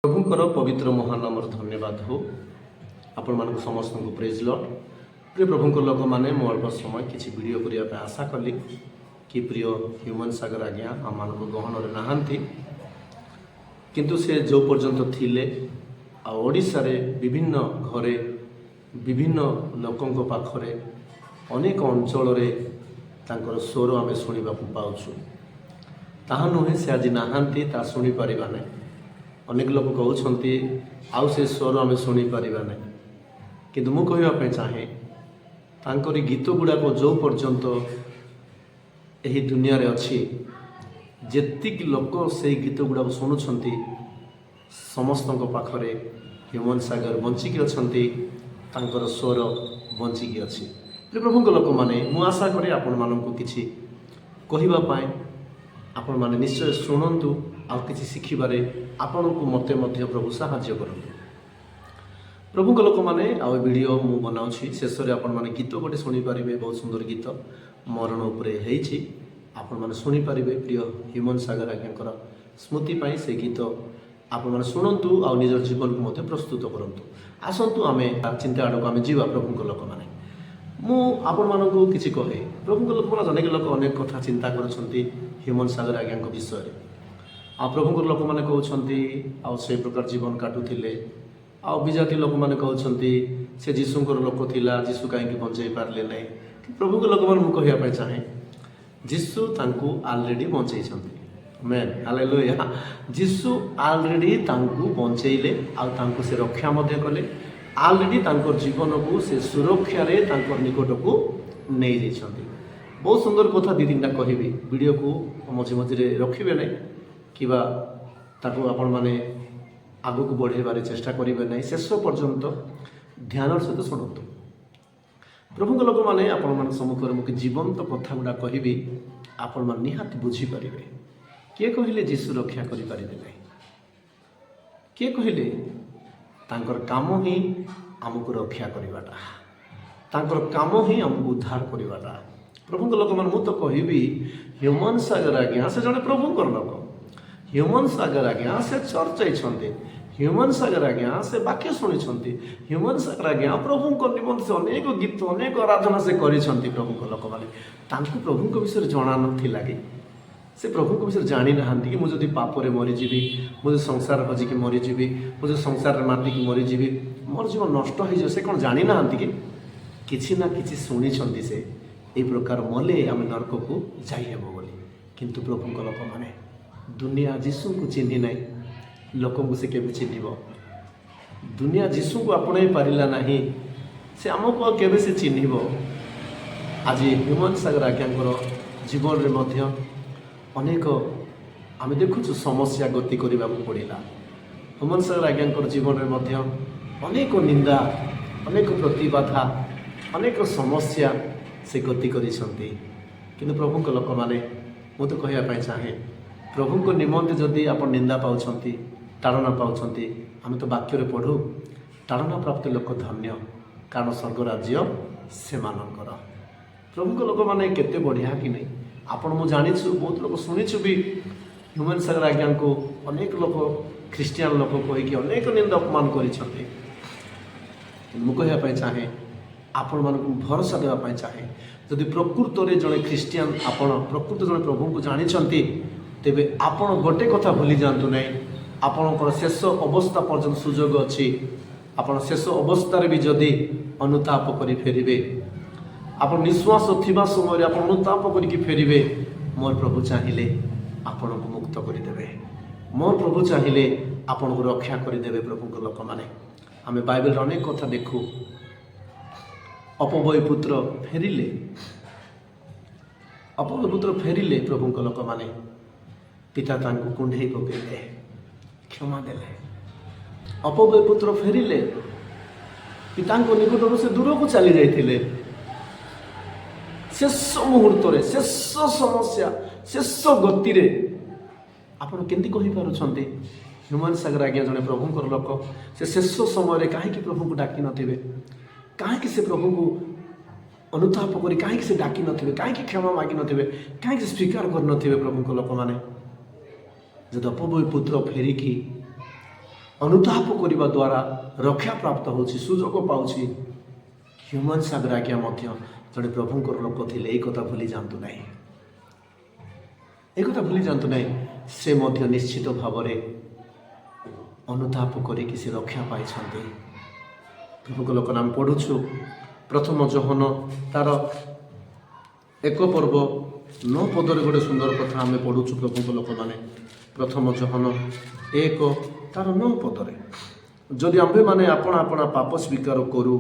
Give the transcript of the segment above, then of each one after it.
प्रभुंकर पवित्र महानामर धन्यवाद हो। आपण मानक समस्त को प्रेज लॉर्ड। प्रिय प्रभुंकर लोक मैंने मो अल्प समय किसी वीडियो करने आशा कली कि प्रिय ह्यूमन सागर आज्ञा आम मान गहन नहांती किंतु से जो पर्यंत थिले ओडिशा रे विभिन्न घरे विभिन्न लोकों पाखरे अनेक अंचल तांकर स्वर आम शुणा पाऊँ ताहा नुहे से आज नहांती ता शुणी पारिबा नहीं। अनेक लोग कहते आउ से स्वर आम शुणी पारिबा नहीं किंतु मु कहवाई चाहे तांकरी गीत गुड़ाक जो पर्यंत यही दुनिया रे अच्छी जेतिक लोक से गीत गुड़ाक शुणुंट समस्त पाखरे ह्यूमन सागर बंचिकी अच्छा स्वर बंचिकी अच्छी। प्रभुक लोक मैंने मुझे आशा करे आपण मानक किसी कहवाई आपण मैंने निश्चय शुणु आ किसी शिखिबारे आपण को मत प्रभु साहाय्य करते। प्रभुक लोक मैंने आउ वीडियो मु बनाऊँ शेष में आपण मैंने गीत गोटे शुणी पारे बहुत सुंदर गीत मरण उपरे होती आपण मैंने शुणी पारे प्रिय ह्यूमन सागर आज्ञा स्मृति से गीत आपण मैंने शुणु आ निज जीवन को प्रस्तुत करूँ। आसतु आम चिंता आड़ को आम जा प्रभुक लोक मैंने मु आपण मानक किसी कहे प्रभुक लोक मैंने अनेक लोक अनेक कथा चिंता कर ह्यूमन सागर आज्ञा विषय आ प्रभुक लोक मैंने कहते से प्रकार जीवन काटुले आ विजाति लोक मैंने कहते से जीशुकर लोक थिला जीशु कहीं बंचाई पारे ना। प्रभुक लोक मैंने कहवाई चाहे जीशु तांकु ऑलरेडी बंचाई मैन हालेलुया। जीशु ऑलरेडी तांकु बंचैले आ से रक्षा कले ऑलरेडी तांकर जीवन को से सुरक्षा रे तांकर निकट को नहीं जाइछन्ति। बहुत सुंदर कथा दी तीन कहबी वीडियो को मझे मझे रखिबे नहीं किबा ताको आपण माने आगु को बढ़ेबार चेष्टा करेंगे ना। शेष पर्यंत ध्यान सहित शुणु। प्रभुक लोक मैंने आपण मान सम्मुखें मुझे जीवंत कथा गुड़ा कहबी आपण मान निहाती बुझीपारे। किए कहले जीशु रक्षा करें ना किए कहले तांकर काम ही आमको रक्षा करवाटा तांकर काम ही आमको उद्धार करवाटा। प्रभुक लोक मैंने मुझे तो कहबी ह्यूमन सागर आज्ञा से जड़े प्रभुकर लोक ह्यूमन सागर आज्ञा से चर्च जाइछन्ते ह्यूमन सागर आज्ञा से वाक्य शुणी ह्यूमन सागर आज्ञा प्रभुक निमंत से अनेक गीत अनेक आराधना से करिछन्ति। प्रभुक लोक मैंने तांकु प्रभुक विषय जना नथिला कि से प्रभुक विषय जानी नहांती कि मुझे पापरे मरीजी मुझे संसार हजिकी मरीजी मुझे संसार मातिकी मरीजी मोर जीवन नष्ट हो से कौन जानी नहांती कि किसी ना किसी शुणी से ये प्रकार मले आम नरक को जाइब बोली। किंतु प्रभुक लोक मैंने दुनिया जीशु को चिन्ह ना लोक को से केवे चिन्ह दुनिया जीशु को आपणे पारिला नहीं से आमको केवे से चिन्ह। आज ह्यूमन सागर आज्ञाकर जीवन रे मध्य अनेक आम देखु समस्या गति करने को पड़ा। ह्यूमन सागर आज्ञाकर जीवन में मध्य अनेक निंदा अनेक प्रतिबाधा अनेक समस्या से गति करिसंती। किंतु प्रभुक लोक मैंने मुझे कहवाई चाहे प्रभु को निमंते जदि आप निंदा पाउछंती ताड़ना पाउछंती आम तो वाक्य पढ़ू ताड़ना प्राप्त लोक धन्य कारण स्वर्ग राज्य से मानकर। प्रभुक लोक मैंने केते बढ़िया कि नहीं आपण मु जानिछु बहुत लोग शुणीचु भी ह्यूमन सागर आज्ञा को अनेक लोग ख्रीस्टियान लोक कहीकि अनेक निंदा अपमान करिसंती। मु कहवाई चाहे आपण मानक भरोसा देवाई चाहे जदि प्रकृत में जड़े ख्रीस्टियान आपण प्रकृत जड़े प्रभु को जानी तेबे आपण गोटे कथा भूली जातु ना आपणकर शेष अवस्था पर्यंत सुजोग अच्छी आपण शेष अवस्था भी जदि अनुताप कर फेरिबे आप निश्वास थिबा समय आप अनुताप करके फेरिबे मोर प्रभु चाहिए आपण को मुक्त करदेवे मोर प्रभु चाहिए आपण को रक्षा करदेवे। प्रभुक लोक मैंने आम बाइबल अनेक कथा देखू अपबय पुत्र फेरिले प्रभुक लोक मैंने पिता तांको कुंडे पकड़े क्षमा देले अपबय पुत्र फेरिले पिता निकट से दूर को चली जाइए शेष मुहूर्त शेष समस्या शेष गति आपड़ केमती कहीपे ह्यूमन सागर आज्ञा जड़े प्रभुकर लोक से शेष समय कहीं प्रभु को डाकी नथिबे कहीं से प्रभु को अनुताप कर कहीं से डाकी नथिबे कहीं क्षमा मागी नथिबे कहीं स्वीकार कर नथिबे। प्रभुक लोक मैंने जब अपबय पुत्र फेरिकी ଅନୁତାପ କରିବା ଦ୍ୱାରା ରକ୍ଷା ପ୍ରାପ୍ତ ହେଉଛି, ସୁଯୋଗ ପାଉଛି। ହ୍ୟୁମାନ ସାଗର ଆଜ୍ଞା ମଧ୍ୟ ଜଣେ ପ୍ରଭୁଙ୍କର ଲୋକ ଥିଲେ। ଏଇ କଥା ଭୁଲି ଯାଆନ୍ତୁ ନାହିଁ, ଏ କଥା ଭୁଲି ଯାଆନ୍ତୁ ନାହିଁ। ସେ ମଧ୍ୟ ନିଶ୍ଚିତ ଭାବରେ ଅନୁତାପ କରିକି ସେ ରକ୍ଷା ପାଇଛନ୍ତି। ପ୍ରଭୁଙ୍କ ଲୋକ ନାମ ପଢ଼ୁଛୁ ପ୍ରଥମ ଯୋହନ ତାର 1 ପର୍ବ 9 ପଦରେ ଗୋଟେ ସୁନ୍ଦର କଥା ଆମେ ପଢ଼ୁଛୁ। ପ୍ରଭୁଙ୍କ ଲୋକମାନେ ପ୍ରଥମ ଯୋହନ 1 ତାର 9 ପଦରେ, ଯଦି ଆମ୍ଭେମାନେ ଆପଣା ଆପଣା ପାପ ସ୍ୱୀକାର କରୁ,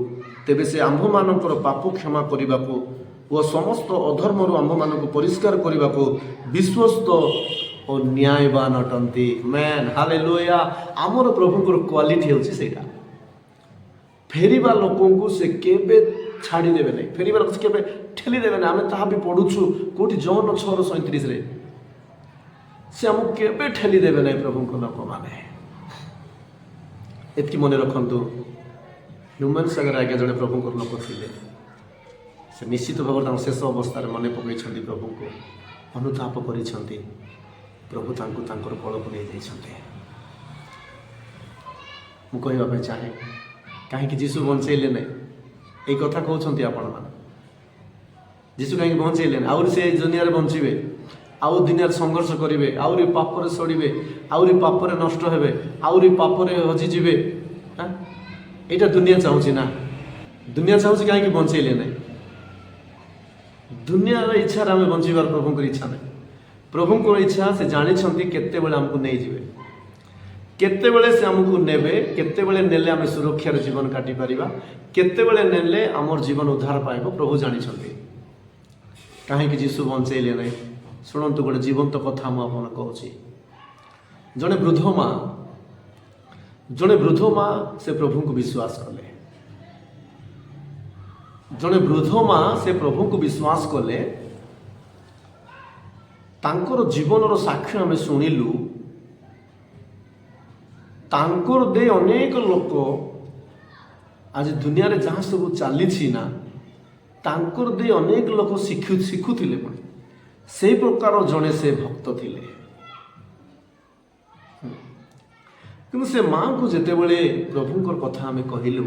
ତେବେ ସେ ଆମ୍ଭମାନଙ୍କର ପାପ କ୍ଷମା କରିବାକୁ ଓ ସମସ୍ତ ଅଧର୍ମରୁ ଆମ୍ଭମାନଙ୍କୁ ପରିଷ୍କାର କରିବାକୁ ବିଶ୍ୱସ୍ତ ଓ ନ୍ୟାୟବାନ ଅଟନ୍ତି। Man hallelujah. ଆମର ପ୍ରଭୁଙ୍କର କ୍ୱାଲିଟି ହେଉଛି ସେଇଟା। ଫେରିବା ଲୋକଙ୍କୁ ସେ କେବେ ଛାଡ଼ିଦେବେ ନାହିଁ, ଫେରିବା ଲୋକ ସେ କେବେ ଠେଲିଦେବେ ନାହିଁ। ଆମେ ତାହା ବି ପଢ଼ୁଛୁ କେଉଁଠି ଯୋହନ 6:37। ସେ ଆମକୁ କେବେ ଠେଲିଦେବେ ନାହିଁ ପ୍ରଭୁଙ୍କ ଲୋକମାନେ। ଏତିକି ମନେ ରଖନ୍ତୁ। ହ୍ୟୁମାନ ସାଗର ଆଜ୍ଞା ଜଣେ ପ୍ରଭୁଙ୍କର ଲୋକ ଥିଲେ। ସେ ନିଶ୍ଚିତ ଭାବରେ ତାଙ୍କ ଶେଷ ଅବସ୍ଥାରେ ମନେ ପକାଇଛନ୍ତି ପ୍ରଭୁଙ୍କୁ, ଅନୁତାପ କରିଛନ୍ତି। ପ୍ରଭୁ ତାଙ୍କୁ ତାଙ୍କର କୋଳକୁ ନେଇଯାଇଛନ୍ତି। ମୁଁ କହିବା ପାଇଁ ଚାହେଁ, କାହିଁକି ଯୀଶୁ ବଞ୍ଚେଇଲେ ନାହିଁ? ଏଇ କଥା କହୁଛନ୍ତି ଆପଣମାନେ। ଯୀଶୁ କାହିଁକି ବଞ୍ଚେଇଲେନି? ଆହୁରି ସେ ଦୁନିଆରେ ବଞ୍ଚିବେ, ଆଉ ଦୁନିଆରେ ସଂଘର୍ଷ କରିବେ, ଆହୁରି ପାପରେ ସଡ଼ିବେ, ଆହୁରି ପାପରେ ନଷ୍ଟ ହେବେ, ଆହୁରି ପାପରେ ହଜିଯିବେ। ଏଇଟା ଦୁନିଆ ଚାହୁଁଛି ନା? ଦୁନିଆ ଚାହୁଁଛି, କାହିଁକି ବଞ୍ଚେଇଲେ ନାହିଁ? ଦୁନିଆର ଇଚ୍ଛାରେ ଆମେ ବଞ୍ଚିବାର ପ୍ରଭୁଙ୍କର ଇଚ୍ଛା ନାହିଁ। ପ୍ରଭୁଙ୍କର ଇଚ୍ଛା, ସେ ଜାଣିଛନ୍ତି କେତେବେଳେ ଆମକୁ ନେଇଯିବେ, କେତେବେଳେ ସେ ଆମକୁ ନେବେ, କେତେବେଳେ ନେଲେ ଆମେ ସୁରକ୍ଷାରେ ଜୀବନ କାଟିପାରିବା, କେତେବେଳେ ନେଲେ ଆମର ଜୀବନ ଉଦ୍ଧାର ପାଇବ, ପ୍ରଭୁ ଜାଣିଛନ୍ତି। କାହିଁକି ଯୀଶୁ ବଞ୍ଚେଇଲେ ନାହିଁ? ଶୁଣନ୍ତୁ, ଗୋଟେ ଜୀବନ୍ତ କଥା ମୁଁ ଆପଣ କହୁଛି। ଜଣେ ବୃଦ୍ଧ ମା ସେ ପ୍ରଭୁଙ୍କୁ ବିଶ୍ୱାସ କଲେ। ଜଣେ ବୃଦ୍ଧ ମା ସେ ପ୍ରଭୁଙ୍କୁ ବିଶ୍ୱାସ କଲେ। ତାଙ୍କର ଜୀବନର ସାକ୍ଷ୍ୟ ଆମେ ଶୁଣିଲୁ। ତାଙ୍କର ଦେଇ ଅନେକ ଲୋକ ଆଜି ଦୁନିଆରେ ଯାହା ସବୁ ଚାଲିଛି ନା, ତାଙ୍କର ଦେଇ ଅନେକ ଲୋକ ଶିଖୁଥିଲେ। ପୁଣି ସେଇ ପ୍ରକାର ଜଣେ ସେ ଭକ୍ତ ଥିଲେ। କିନ୍ତୁ ସେ ମାଆଙ୍କୁ ଯେତେବେଳେ ପ୍ରଭୁଙ୍କର କଥା ଆମେ କହିଲୁ,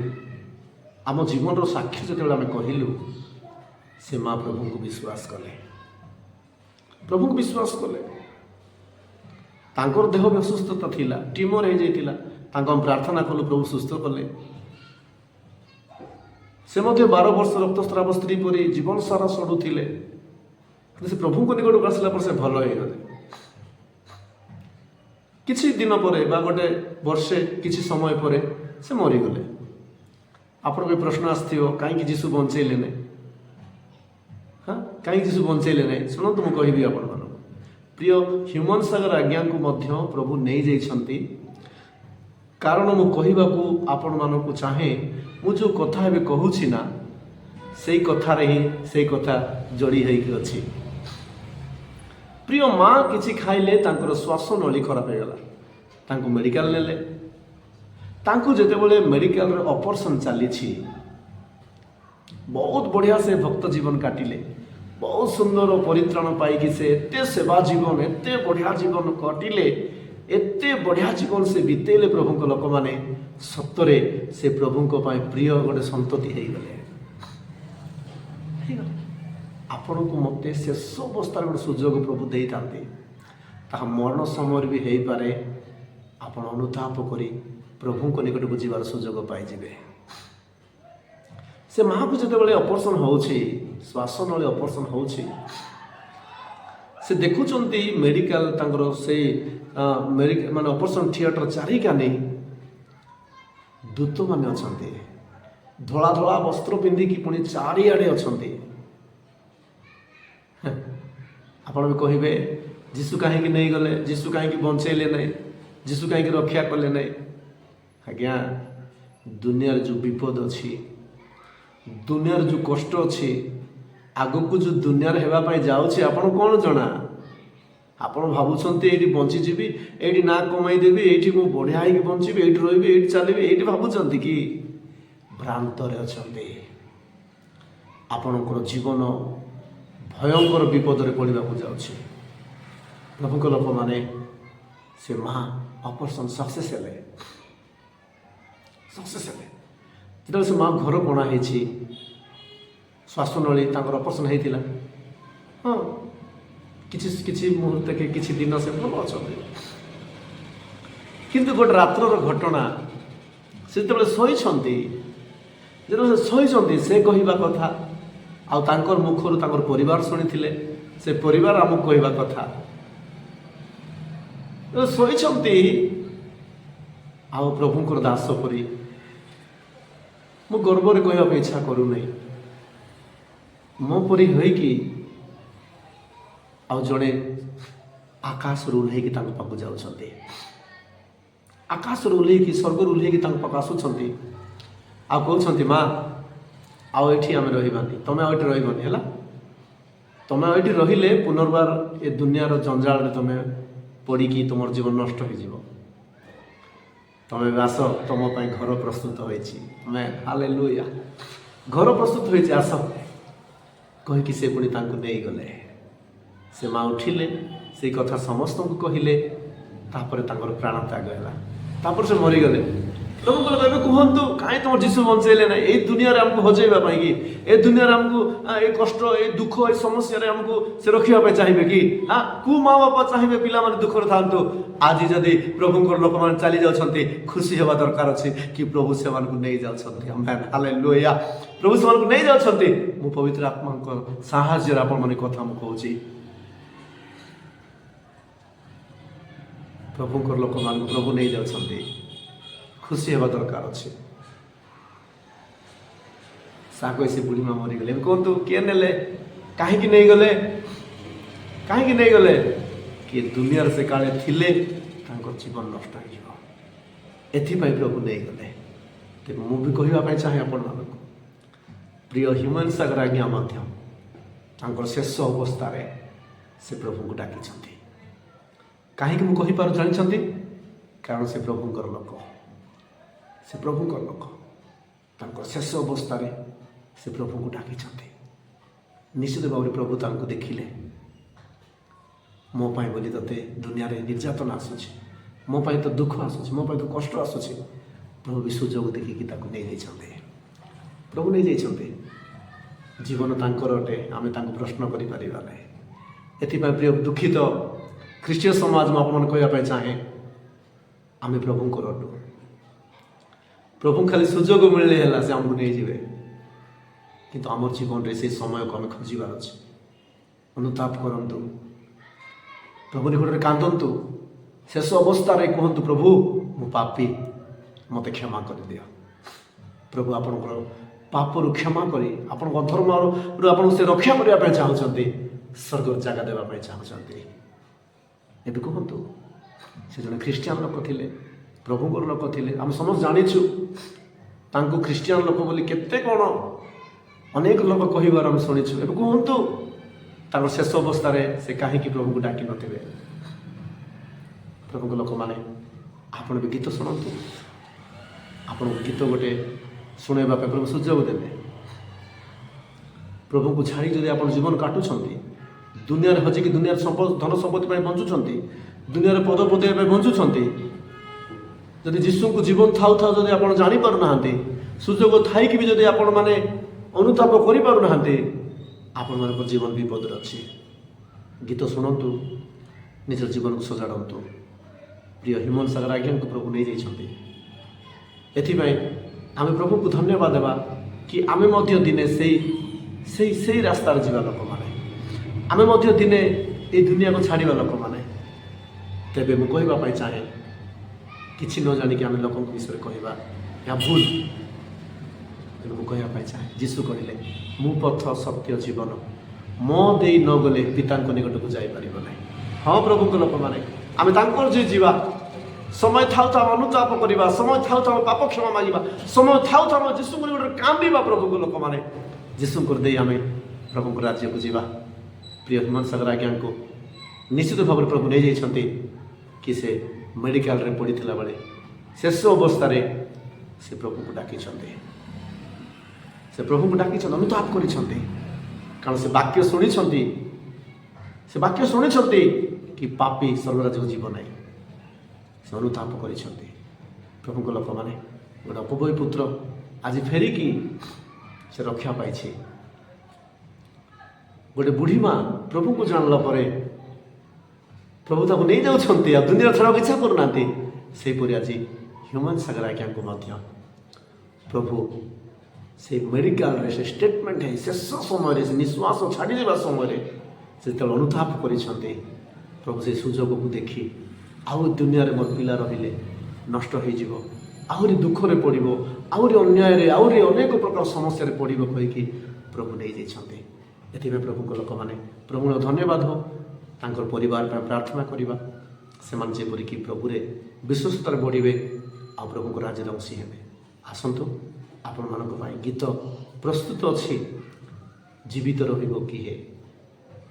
ଆମ ଜୀବନର ସାକ୍ଷ୍ୟ ଯେତେବେଳେ ଆମେ କହିଲୁ, ସେ ମା ପ୍ରଭୁଙ୍କୁ ବିଶ୍ୱାସ କଲେ। ପ୍ରଭୁଙ୍କୁ ବିଶ୍ୱାସ କଲେ। ତାଙ୍କର ଦେହ ବି ଅସୁସ୍ଥତା ଥିଲା, ଟ୍ୟୁମର ହେଇଯାଇଥିଲା। ତାଙ୍କୁ ଆମେ ପ୍ରାର୍ଥନା କଲୁ, ପ୍ରଭୁ ସୁସ୍ଥ କଲେ। ସେ ମଧ୍ୟ 12 ବର୍ଷ ରକ୍ତସ୍ରାବ ସ୍ତ୍ରୀ ପରି ଜୀବନ ସାରା ସଢୁଥିଲେ। କିନ୍ତୁ ସେ ପ୍ରଭୁଙ୍କ ନିକଟକୁ ଆସିଲା ପରେ ସେ ଭଲ ହେଇଗଲେ। କିଛି ଦିନ ପରେ ବା ଗୋଟେ ବର୍ଷେ କିଛି ସମୟ ପରେ ସେ ମରିଗଲେ। ଆପଣଙ୍କୁ ଏ ପ୍ରଶ୍ନ ଆସିଥିବ, କାହିଁକି ଯୀଶୁ ବଞ୍ଚେଇଲେ ନାହିଁ? କାହିଁକି ଯୀଶୁ ବଞ୍ଚେଇଲେ ନାହିଁ? ଶୁଣନ୍ତୁ, ମୁଁ କହିବି ଆପଣମାନଙ୍କୁ। ପ୍ରିୟ ହ୍ୟୁମାନ ସାଗର ଆଜ୍ଞାଙ୍କୁ ମଧ୍ୟ ପ୍ରଭୁ ନେଇଯାଇଛନ୍ତି। କାରଣ ମୁଁ କହିବାକୁ ଆପଣମାନଙ୍କୁ ଚାହେଁ, ମୁଁ ଯେଉଁ କଥା ଏବେ କହୁଛି ନା, ସେଇ କଥାରେ ହିଁ ସେଇ କଥା ଯୋଡ଼ି ହେଇକି ଅଛି। ପ୍ରିୟ ମା କିଛି ଖାଇଲେ ତାଙ୍କର ଶ୍ୱାସ ନଳୀ ଖରାପ ହେଇଗଲା। ତାଙ୍କୁ ମେଡ଼ିକାଲ ନେଲେ। ତାଙ୍କୁ ଯେତେବେଳେ ମେଡ଼ିକାଲରେ ଅପରେସନ୍ ଚାଲିଛି, ବହୁତ ବଢ଼ିଆ ସେ ଭକ୍ତ ଜୀବନ କାଟିଲେ। ବହୁତ ସୁନ୍ଦର ପରିତ୍ରାଣ ପାଇକି ସେ ଏତେ ସେବା ଜୀବନ, ଏତେ ବଢ଼ିଆ ଜୀବନ କାଟିଲେ, ଏତେ ବଢ଼ିଆ ଜୀବନ ସେ ବିତେଇଲେ। ପ୍ରଭୁଙ୍କ ଲୋକମାନେ ସତରେ ସେ ପ୍ରଭୁଙ୍କ ପାଇଁ ପ୍ରିୟ ଗୋଟେ ସନ୍ତତି ହେଇଗଲେ। ଆପଣଙ୍କୁ ମୋତେ ଶେଷ ଅବସ୍ଥାରେ ଗୋଟେ ସୁଯୋଗ ପ୍ରଭୁ ଦେଇଥାନ୍ତି। ତାହା ମରଣ ସମୟରେ ବି ହେଇପାରେ। ଆପଣ ଅନୁତାପ କରି ପ୍ରଭୁଙ୍କ ନିକଟକୁ ଯିବାର ସୁଯୋଗ ପାଇଯିବେ। ସେ ମାଆକୁ ଯେତେବେଳେ ଅପରେସନ୍ ହେଉଛି, ଶ୍ୱାସନଳୀ ଅପରେସନ୍ ହେଉଛି, ସେ ଦେଖୁଛନ୍ତି ମେଡ଼ିକାଲ ତାଙ୍କର ସେଇ ମାନେ ଅପରେସନ୍ ଥିଏଟର ଚାରିକାନି ଦୂତମାନେ ଅଛନ୍ତି। ଧଳା ଧଳା ବସ୍ତ୍ର ପିନ୍ଧିକି ପୁଣି ଚାରିଆଡ଼େ ଅଛନ୍ତି। ଆପଣ ବି କହିବେ, ଯୀଶୁ କାହିଁକି ନେଇଗଲେ? ଯୀଶୁ କାହିଁକି ବଞ୍ଚେଇଲେ ନାହିଁ? ଯୀଶୁ କାହିଁକି ରକ୍ଷା କଲେ ନାହିଁ? ଆଜ୍ଞା, ଦୁନିଆରେ ଯେଉଁ ବିପଦ ଅଛି, ଦୁନିଆରେ ଯେଉଁ କଷ୍ଟ ଅଛି, ଆଗକୁ ଯେଉଁ ଦୁନିଆରେ ହେବା ପାଇଁ ଯାଉଛି, ଆପଣ କ'ଣ ଜଣା? ଆପଣ ଭାବୁଛନ୍ତି ଏଇଠି ବଞ୍ଚିଯିବି, ଏଇଠି ନାଁ କମାଇଦେବି, ଏଇଠି ମୁଁ ବଢ଼ିଆ ହେଇକି ବଞ୍ଚିବି, ଏଇଠି ରହିବି, ଏଇଠି ଚାଲିବି, ଏଇଠି ଭାବୁଛନ୍ତି କି? ଭ୍ରାନ୍ତରେ ଅଛନ୍ତି। ଆପଣଙ୍କର ଜୀବନ ଭୟଙ୍କର ବିପଦରେ ପଡ଼ିବାକୁ ଯାଉଛି। ପ୍ରଭୁଙ୍କ ଲୋକମାନେ, ସେ ମା ଅପରେସନ୍ ସକ୍ସେସ୍ ହେଲେ। ସକ୍ସେସ୍ ହେଲେ। ଯେତେବେଳେ ସେ ମା ଘର କଣା ହେଇଛି, ଶ୍ୱାସନଳୀ ତାଙ୍କର ଅପରେସନ୍ ହେଇଥିଲା, ହଁ କିଛି ମୁହୂର୍ତ୍ତ କିଛି ଦିନ ସେ ଭଲ ଅଛନ୍ତି। କିନ୍ତୁ ଗୋଟେ ରାତ୍ରର ଘଟଣା, ସେ ଯେତେବେଳେ ଶୋଇଛନ୍ତି, ସେ କହିବା କଥା ଆଉ ତାଙ୍କର ମୁଖରୁ ତାଙ୍କର ପରିବାର ଶୁଣିଥିଲେ, ସେ ପରିବାର ଆମକୁ କହିବା କଥା। ଶୋଇଛନ୍ତି ଆଉ ପ୍ରଭୁଙ୍କର ଦାସ ପରି, ମୁଁ ଗର୍ବରେ କହିବା ପାଇଁ ଇଚ୍ଛା କରୁନାହିଁ, ମୋ ପରି ହୋଇକି ଆଉ ଜଣେ ଆକାଶରୁ ଓହ୍ଲେଇକି ତାଙ୍କ ପାଖକୁ ଯାଉଛନ୍ତି, ଆକାଶରୁ ଓହ୍ଲେଇକି ସ୍ୱର୍ଗରୁ ଓହ୍ଲେଇକି ତାଙ୍କ ପାଖକୁ ଆସୁଛନ୍ତି ଆଉ କହୁଛନ୍ତି, ମା ଆଉ ଏଠି ଆମେ ରହିବାନି, ତମେ ଆଉ ଏଠି ରହିବନି ହେଲା, ତମେ ଆଉ ଏଠି ରହିଲେ ପୁନର୍ବାର ଏ ଦୁନିଆର ଜଞ୍ଜାଳରେ ତମେ ପଡ଼ିକି ତୁମର ଜୀବନ ନଷ୍ଟ ହେଇଯିବ, ତମେ ଆସ, ତମ ପାଇଁ ଘର ପ୍ରସ୍ତୁତ ହୋଇଛି, ତମେ ହାଲେଲୁୟା, ଘର ପ୍ରସ୍ତୁତ ହୋଇଛି, ଆସ କହିକି ସେ ପୁଣି ତାଙ୍କୁ ନେଇଗଲେ। ସେ ମା ଉଠିଲେ, ସେଇ କଥା ସମସ୍ତଙ୍କୁ କହିଲେ, ତାପରେ ତାଙ୍କର ପ୍ରାଣ ତ୍ୟାଗ ହେଲା, ତାପରେ ସେ ମରିଗଲେ। ଲୋକ କହିଲେ, ଏବେ କୁହନ୍ତୁ କାହିଁ ତମ ଯୀଶୁ ବଞ୍ଚେଇଲେ ନାହିଁ? ଏଇ ଦୁନିଆରେ ଆମକୁ ହଜେଇବା ପାଇଁ କି? ଏ ଦୁନିଆରେ ଆମକୁ ଏ କଷ୍ଟ, ଏ ଦୁଃଖ, ଏ ସମସ୍ୟାରେ ଆମକୁ ସେ ରଖିବା ପାଇଁ ଚାହିଁବେ କି? କୋଉ ମା ବାପା ଚାହିଁବେ ପିଲାମାନେ ଦୁଃଖରେ ଥାଆନ୍ତୁ? ଆଜି ଯଦି ପ୍ରଭୁଙ୍କର ଲୋକମାନେ ଚାଲି ଯାଉଛନ୍ତି, ଖୁସି ହେବା ଦରକାର ଅଛି କି ପ୍ରଭୁ ସେମାନଙ୍କୁ ନେଇ ଯାଉଛନ୍ତି। ଆମେନ୍, ହାଲେଲୁୟା, ପ୍ରଭୁ ସେମାନଙ୍କୁ ନେଇ ଯାଉଛନ୍ତି। ମୁଁ ପବିତ୍ର ଆତ୍ମାଙ୍କ ସାହାଯ୍ୟରେ ଆପଣମାନେ କଥା ମୁଁ କହୁଛି, ପ୍ରଭୁଙ୍କର ଲୋକମାନଙ୍କୁ ପ୍ରଭୁ ନେଇ ଯାଉଛନ୍ତି, ଖୁସି ହେବା ଦରକାର ଅଛି। ସାଗ ସେ ବୁଢ଼ୀ ମା ମରିଗଲେ, କୁହନ୍ତୁ କିଏ ନେଲେ? କାହିଁକି ନେଇଗଲେ? କାହିଁକି ନେଇଗଲେ? କିଏ ଦୁନିଆରେ ସେ କାଳେ ଥିଲେ ତାଙ୍କର ଜୀବନ ନଷ୍ଟ ହେଇଯିବ, ଏଥିପାଇଁ ପ୍ରଭୁ ନେଇଗଲେ। ତେଣୁ ମୁଁ ବି କହିବା ପାଇଁ ଚାହେଁ ଆପଣମାନଙ୍କୁ, ପ୍ରିୟ ହ୍ୟୁମାନ ସାଗର ଆଜ୍ଞା ମଧ୍ୟ ତାଙ୍କର ଶେଷ ଅବସ୍ଥାରେ ସେ ପ୍ରଭୁଙ୍କୁ ଡାକିଛନ୍ତି। କାହିଁକି ମୁଁ କହିପାରୁ ଜାଣିଛନ୍ତି? କାରଣ ସେ ପ୍ରଭୁଙ୍କର ଲୋକ, ସେ ପ୍ରଭୁଙ୍କର ଲୋକ, ତାଙ୍କର ଶେଷ ଅବସ୍ଥାରେ ସେ ପ୍ରଭୁଙ୍କୁ ଡାକିଛନ୍ତି। ନିଶ୍ଚିତ ଭାବରେ ପ୍ରଭୁ ତାଙ୍କୁ ଦେଖିଲେ, ମୋ ପାଇଁ ବୋଲି ତତେ ଦୁନିଆରେ ନିର୍ଯାତନା ଆସୁଛି, ମୋ ପାଇଁ ତ ଦୁଃଖ ଆସୁଛି, ମୋ ପାଇଁ ତ କଷ୍ଟ ଆସୁଛି। ପ୍ରଭୁ ବି ସୁଯୋଗ ଦେଖିକି ତାକୁ ନେଇଯାଇଛନ୍ତି, ପ୍ରଭୁ ନେଇଯାଇଛନ୍ତି। ଜୀବନ ତାଙ୍କର ଅଟେ, ଆମେ ତାଙ୍କୁ ପ୍ରଶ୍ନ କରିପାରିବା ନାହିଁ। ଏଥିପାଇଁ ପ୍ରିୟ ଦୁଃଖିତ ଖ୍ରୀଷ୍ଟୀୟ ସମାଜ ମୁଁ ଆପଣମାନଙ୍କୁ କହିବା ପାଇଁ ଚାହେଁ, ଆମେ ପ୍ରଭୁଙ୍କର ଅଟୁ। ପ୍ରଭୁଙ୍କୁ ଖାଲି ସୁଯୋଗ ମିଳିଲେ ହେଲା, ସେ ଆମକୁ ନେଇଯିବେ, କିନ୍ତୁ ଆମର ଜୀବନରେ ସେଇ ସମୟକୁ ଆମେ ଖୋଜିବାର ଅଛି। ଅନୁତାପ କରନ୍ତୁ, ପ୍ରଭୁ ନିକଟରେ କାନ୍ଦନ୍ତୁ, ଶେଷ ଅବସ୍ଥାରେ କୁହନ୍ତୁ, ପ୍ରଭୁ ମୁଁ ପାପୀ, ମୋତେ କ୍ଷମା କରିଦିଅ। ପ୍ରଭୁ ଆପଣଙ୍କର ପାପରୁ କ୍ଷମା କରି ଆପଣଙ୍କ ଅଧର୍ମରୁ ଆପଣଙ୍କୁ ସେ ରକ୍ଷା କରିବା ପାଇଁ ଚାହୁଁଛନ୍ତି, ସ୍ୱର୍ଗର ଜାଗା ଦେବା ପାଇଁ ଚାହୁଁଛନ୍ତି। ଏବେ କୁହନ୍ତୁ, ସେ ଜଣେ ଖ୍ରୀଷ୍ଟିଆନ ଲୋକ ଥିଲେ, ପ୍ରଭୁଙ୍କର ଲୋକ ଥିଲେ। ଆମେ ସମସ୍ତେ ଜାଣିଛୁ ତାଙ୍କୁ ଖ୍ରୀଷ୍ଟିଆନ ଲୋକ ବୋଲି କେତେ କ'ଣ ଅନେକ ଲୋକ କହିବାର ଆମେ ଶୁଣିଛୁ। ଏବେ କୁହନ୍ତୁ, ତାଙ୍କର ଶେଷ ଅବସ୍ଥାରେ ସେ କାହିଁକି ପ୍ରଭୁଙ୍କୁ ଡାକି ନଥିବେ? ପ୍ରଭୁଙ୍କ ଲୋକମାନେ, ଆପଣ ବି ଗୀତ ଶୁଣନ୍ତୁ, ଆପଣଙ୍କୁ ଗୀତ ଗୋଟେ ଶୁଣାଇବା ପାଇଁ ପ୍ରଭୁ ସୁଯୋଗ ଦେଲେ। ପ୍ରଭୁଙ୍କୁ ଛାଡ଼ି ଯଦି ଆପଣ ଜୀବନ କାଟୁଛନ୍ତି, ଦୁନିଆରେ ହଜିକି ଦୁନିଆର ଧନ ସମ୍ପତ୍ତି ପାଇଁ ବଞ୍ଚୁଛନ୍ତି, ଦୁନିଆରେ ପଦ ପଦବୀ ପାଇଁ ବଞ୍ଚୁଛନ୍ତି, ଯଦି ଯୀଶୁଙ୍କୁ ଜୀବନ ଥାଉ ଥାଉ ଯଦି ଆପଣ ଜାଣିପାରୁନାହାନ୍ତି, ସୁଯୋଗ ଥାଇକି ବି ଯଦି ଆପଣମାନେ ଅନୁତାପ କରିପାରୁନାହାନ୍ତି, ଆପଣମାନଙ୍କ ଜୀବନ ବିପଦରେ ଅଛି। ଗୀତ ଶୁଣନ୍ତୁ, ନିଜ ଜୀବନକୁ ସଜାଡ଼ନ୍ତୁ। ପ୍ରିୟ ହ୍ୟୁମାନ ସାଗର ଆଜ୍ଞାଙ୍କୁ ପ୍ରଭୁ ନେଇଯାଇଛନ୍ତି। ଏଥିପାଇଁ ଆମେ ପ୍ରଭୁଙ୍କୁ ଧନ୍ୟବାଦ ଦେବା କି ଆମେ ମଧ୍ୟ ଦିନେ ସେଇ ରାସ୍ତାରେ ଯିବା ଲୋକମାନେ, ଆମେ ମଧ୍ୟ ଦିନେ ଏଇ ଦୁନିଆକୁ ଛାଡ଼ିବା ଲୋକମାନେ। ତେବେ ମୁଁ କହିବା ପାଇଁ ଚାହେଁ, କିଛି ନ ଜାଣିକି ଆମେ ଲୋକଙ୍କ ବିଷୟରେ କହିବା ଏହା ଭୁଲ। ତେଣୁ ମୁଁ କହିବା ପାଇଁ ଚାହେଁ, ଯୀଶୁ କହିଲେ, ମୁଁ ପଥ ସତ୍ୟ ଜୀବନ, ମୋ ଦେଇ ନ ଗଲେ ପିତାଙ୍କ ନିକଟକୁ ଯାଇପାରିବ ନାହିଁ। ହଁ ପ୍ରଭୁଙ୍କ ଲୋକମାନେ, ଆମେ ତାଙ୍କର ଯେ ଯିବା, ସମୟ ଥାଉ ଥାଉ ଅନୁତାପ କରିବା, ସମୟ ଥାଉ ଥାଉ ପାପ କ୍ଷମା ମାଗିବା, ସମୟ ଥାଉ ଥାଉ ଯୀଶୁଙ୍କ ନିକଟରେ କାନ୍ଦିବା। ପ୍ରଭୁଙ୍କ ଲୋକମାନେ, ଯୀଶୁଙ୍କର ଦେଇ ଆମେ ପ୍ରଭୁଙ୍କ ରାଜ୍ୟକୁ ଯିବା। ପ୍ରିୟ ହ୍ୟୁମାନ ସାଗର ଆଜ୍ଞାଙ୍କୁ ନିଶ୍ଚିତ ଭାବରେ ପ୍ରଭୁ ନେଇଯାଇଛନ୍ତି କି ସେ ମେଡ଼ିକାଲରେ ପଡ଼ିଥିଲା ବେଳେ ଶେଷ ଅବସ୍ଥାରେ ସେ ପ୍ରଭୁଙ୍କୁ ଡାକିଛନ୍ତି, ସେ ପ୍ରଭୁଙ୍କୁ ଡାକିଛନ୍ତି, ଅନୁତାପ କରିଛନ୍ତି। କାରଣ ସେ ବାକ୍ୟ ଶୁଣିଛନ୍ତି କି ପାପୀ ସ୍ୱର୍ଗରାଜ୍ୟକୁ ଯିବ ନାହିଁ। ସେ ଅନୁତାପ କରିଛନ୍ତି। ପ୍ରଭୁଙ୍କ ଲୋକମାନେ, गोटे अपबय पुत्र आज फेरिकी से रक्षा पाई। गोटे बुढ़ी माँ प्रभु को जानला परे प्रभु ताको नहीं जाउछन्ति आ दुनिया छाड़ा इच्छा करूनांती सेपरि आज ह्यूमन सागर आज्ञा को मध्य प्रभु से मेडिकल रे से स्टेटमेंट है शेष समय से निश्वास छाड़ी देवा समय से अनुताप करिसन्ति प्रभु से सुजोग को देखी आउ दुनिया रे मोर पिला रहिले नष्ट हो जीवो आहुरी दुख रे पड़िबो आहुरी अन्याय रे आहुरी अनेक प्रकार समस्या रे पड़िबो कहिकी प्रभु नहीं जाइछन्ति। एथिबे प्रभु को लोक माने प्रभु धन्यवाद हो तांकर परिवार पे प्रार्थना करिबा सेमान जेपरि कि प्रभु रे विश्वासतार बढ़िबे आ प्रभु को राज्य अंशी हेबे। आसंतु आपण मानक पई गीत प्रस्तुत अछि जीवित रहिबो किए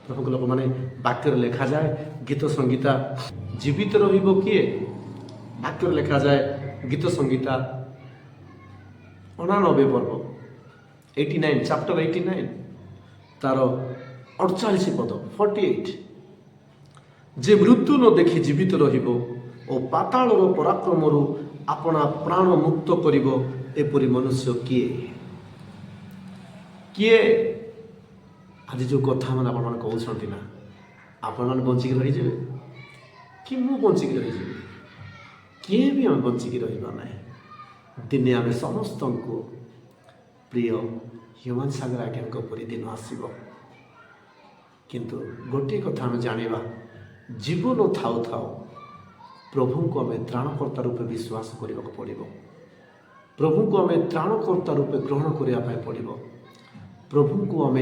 प्रभु को लोक माने वाक्य लिखा जाए गीत संगीता जीवित रहिबो किए वाक्य लिखा जाए गीत संगीता 89 पर्व 89 चैप्टर 89 तार 48 पद 48 जे मृत्यु न देखि जीवित रहिबो ओ पाताळर पराक्रमरु अपना प्राण मुक्त करिबो एपरि मनुष्य किए किए आज जो कथा मैंने आप कहते ना आपण मैंने बचिक रही कि मु बचिक रही किए भी आम बचिक रहा ना दिने आम समस्त को प्रिय ह्यूमन सागर आज्ञा परी दिन आसब किंतु गोटे कथा आम जाना जीवन थाउ थाउ प्रभु को आम त्राणकर्ता रूपे विश्वास करने को पड़ो प्रभु को आम त्राणकर्ता रूपे ग्रहण करने पड़ो प्रभु को आम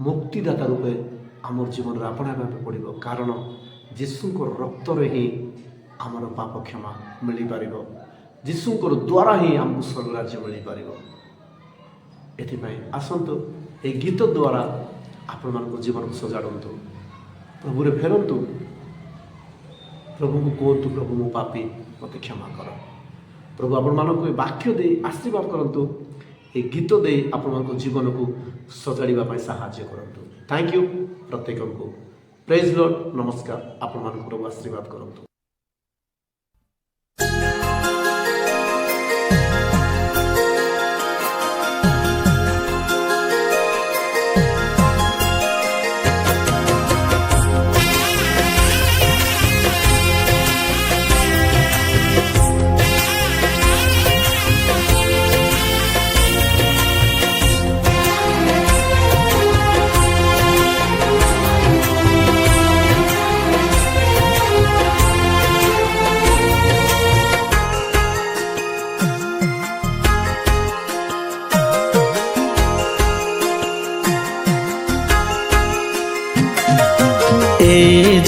मुक्तिदाता रूपे आम जीवन आपणाइबा पड़ो कारण जीशुंकर रक्त ही आमर पाप क्षमा मिल पार जीशुंकर द्वारा ही आमको स्वर्ग राज्य मिल पार एथिपाई आसंतु ए गीत द्वारा आपण मान जीवन को सजाड़ू प्रभु रे फेरंतु प्रभु को कहतु प्रभु मो पापी मत क्षमा कर प्रभु आपण मान वाक्य दे आशीर्वाद करंतु ए गीत दे आपण जीवन को सजाड़ा साहाय्य करंतु। थैंक यू प्रत्येक को प्रेज लॉर्ड नमस्कार आपण मान प्रभु आशीर्वाद करंतु।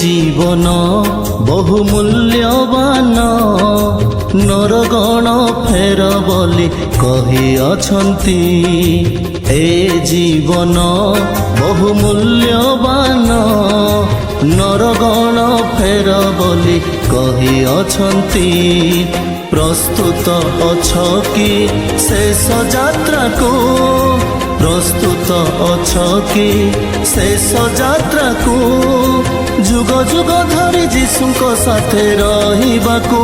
जीवन बहुमूल्यवान नरगण फेर बोली कही अछंती ए जीवन बहुमूल्यवान नरगण फेर बोली कही अछंती प्रस्तुत अछ कि शेष यात्रा को प्रस्तुत अछ कि शेष यात्रा को जुग जुग धरी जीशुଙ୍କ साथे रहिबाको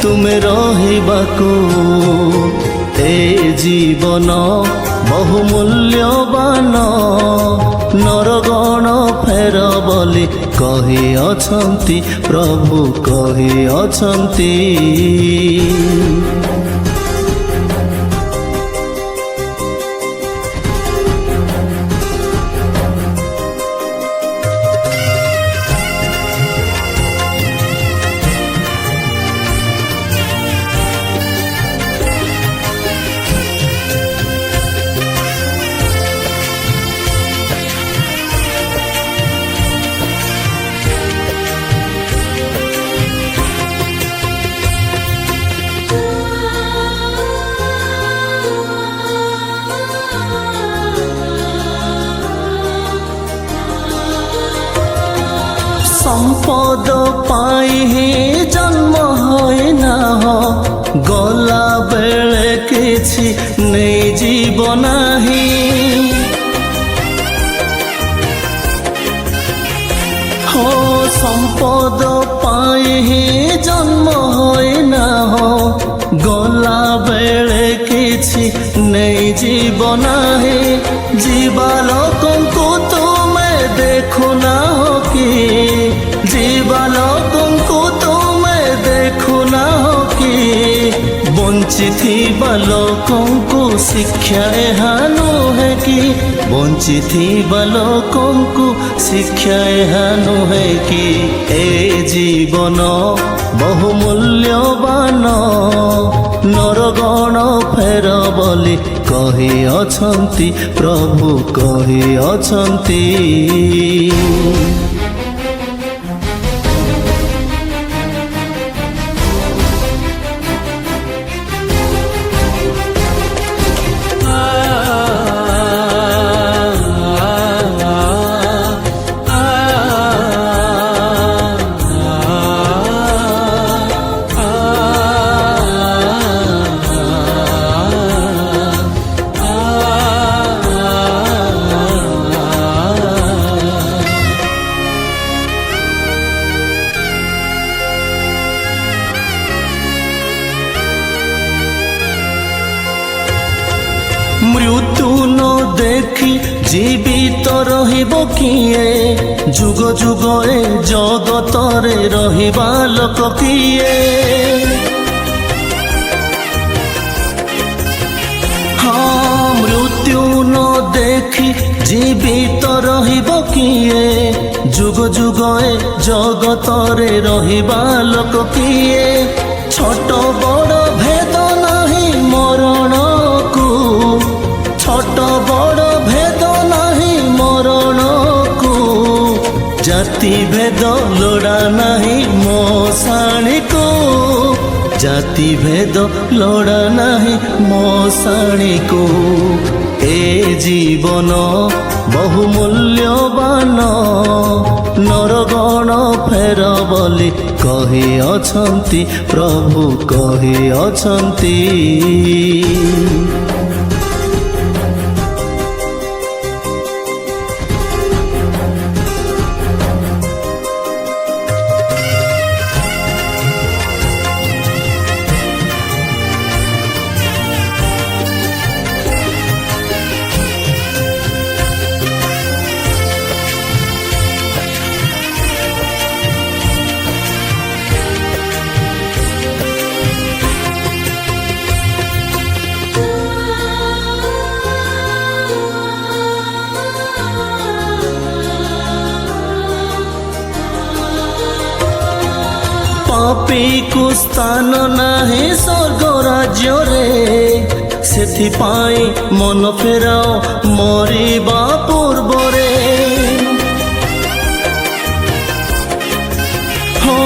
तुमे रहिबाको ए जीवन बहुमूल्यवान नरगण फेर बोली कही अछंती प्रभु कही अछंती। संपद पाई ही जन्म होए ना हो गला बेले किछि नहीं जीव नाही हो संपद पाई ही जन्म होए ना हो गला बेले किछि नहीं जीवन है जीवा लोकंकु तुमे देखु ना हो कि जीवा लोकंकु तुमे देखु ना हो कि बंचिथिबा लोकंकु शिक्षा एहा नुहे कि बंचिथिबा लोकंकु शिक्षा एहा नुहे कि ए जीवन बहुमूल्यवान नरगण फेर बोली कही अछंती प्रभु कही अछंती। मृत्यु न देखी जीवित रहिब किए जुग जुग ए जगत रे रहिबा लोक किए। हाँ मृत्यु न देखी जीवित रहिब किए जुग जुग ए जगत रे रहिबा लोक किए। छोट बड़ भेद नाही मरण को छोट बड़ भेद नाही मरण को जाति भेद लोड़ा नाही मशाणी को जाति भेद लोड़ा नाही मशाणी को। ए जीवन बहुमूल्यवान नरगण फेर बोली कही अछंती प्रभु कही अछंती। पापी को स्थान नाही स्वर्ग राज्य रे सेथिपाई मन फेराओ मरिबा पूर्व रे। हो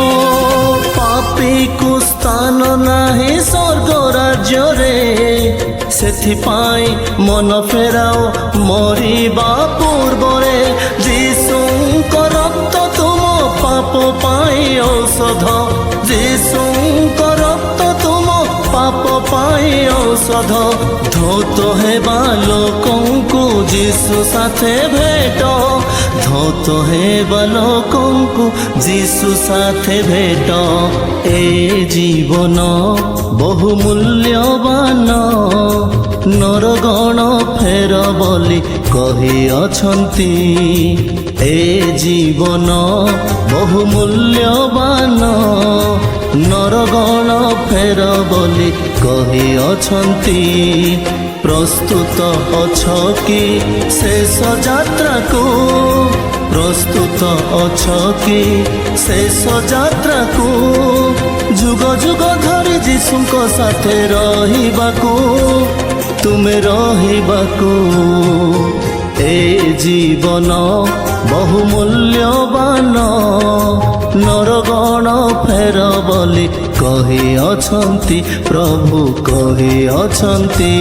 पापी को स्थान नाही स्वर्ग राज्य रे सेथिपाई मन फेराओ मरिबा पूर्व रे। जीशुଙ୍କ रक्त तुम पाप पाई औषध जीशुଙ୍କ रक्त तुम पाप पाई औषध धौत हेबा लोकंकु जीशु साथे भेट धौत हेबा लोकंकु जीशु साथे भेट। ए जीवन बहुमूल्यवान नरगण फेर बोली कही अछंती। ए जीवन बहुमूल्यवान नरगण फेर बोली कही अछंती। प्रस्तुत अछ कि शेष यात्रा को प्रस्तुत अछ कि शेष यात्रा को जुग जुग धरि जीशुଙ୍କ साथे रहिबाकू तुमे रहिबाकू। ए जीवन बहुमूल्यवान नरगण फेर बोली कही अछंती प्रभु कही अछंती।